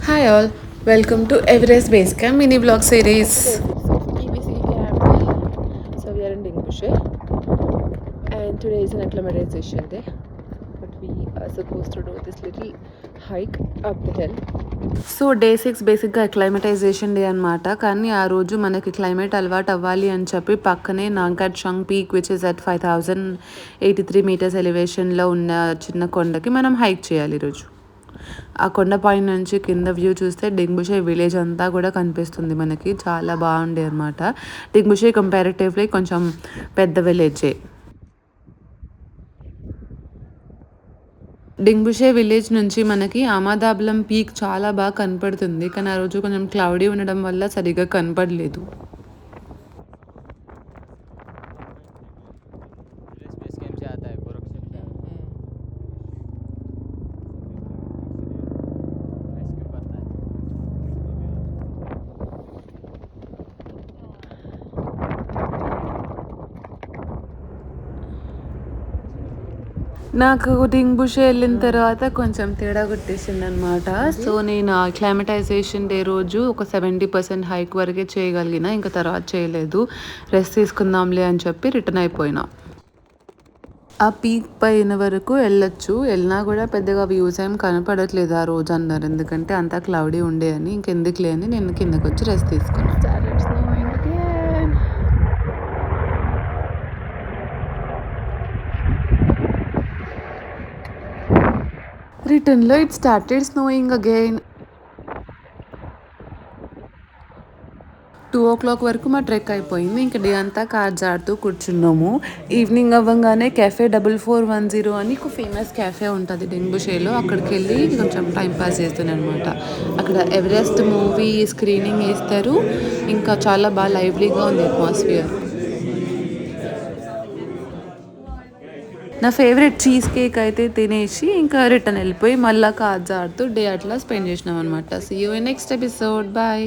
Hi all, welcome to Everest Base Camp mini vlog series. Today is EBC camp. So we are in Dingbushire and today is an acclimatization day. But we are supposed to do this little hike up the hill. So day 6 బేసిక్గా అక్లైమటైజేషన్ day అనమాట. కానీ ఆ రోజు మనకి climate అలవాటు అవ్వాలి అని చెప్పి పక్కనే Nankat Shung peak which is at 5083 metres ఎలివేషన్లో ఉన్న చిన్న కొండకి మనం హైక్ చేయాలి ఈరోజు. ఆ కొండ పైన నుంచి కింద వ్యూ చూస్తే డింగ్బుషే విలేజ్ అంతా కూడా కనిపిస్తుంది మనకి. చాలా బాగుండే అనమాట. డింగ్బుషే కంపారిటివ్లీ కొంచెం పెద్ద విలేజే. డింగ్బుషే విలేజ్ నుంచి మనకి ఆమాదాబలం పీక్ చాలా బాగా కనపడుతుంది. కానీ ఆ రోజు కొంచెం క్లౌడీ ఉండడం వల్ల సరిగ్గా కనపడలేదు. నాకు డింగ్బుషే వెళ్ళిన తర్వాత కొంచెం తేడా కొట్టేసింది అనమాట. సో నేను అక్లైమటైజేషన్ డే రోజు ఒక 70% హైక్ వరకే చేయగలిగిన, ఇంకా తర్వాత చేయలేదు. రెస్ట్ తీసుకుందాంలే అని చెప్పి రిటర్న్ అయిపోయినా. ఆ పీక్ పైన వరకు వెళ్ళొచ్చు, వెళ్ళినా కూడా పెద్దగా వ్యూస్ ఏం కనపడట్లేదు ఆ రోజు అన్నారు. ఎందుకంటే అంతా క్లౌడీ ఉండే అని. ఇంకెందుకులే అని నేను కిందకు వచ్చి రెస్ట్ తీసుకున్నాను. Started snowing again. రిటర్న్లో it started snowing again. 2 o'clock వరకు మా ట్రెక్ అయిపోయింది. ఇంకా డే అంతా కార్డ్స్ ఆడుతూ కూర్చున్నాము. ఈవినింగ్ అవ్వగానే కెఫే 4410 అని ఒక ఫేమస్ కెఫే ఉంటుంది డింగ్బుషేలో. అక్కడికి వెళ్ళి కొంచెం టైం పాస్ చేస్తున్నాను అనమాట. అక్కడ ఎవరెస్ట్ మూవీ స్క్రీనింగ్ వేస్తారు. ఇంకా చాలా బాగా లైవ్లీగా ఉంది అట్మాస్ఫియర్. నా ఫేవరెట్ చీజ్ కేక్ అయితే తినేసి ఇంకా రిటర్న్ వెళ్ళిపోయి మళ్ళీ కార్డ్స్ ఆడుతూ డే అట్లా స్పెండ్ చేసినాం అనమాట. See you in next episode. Bye.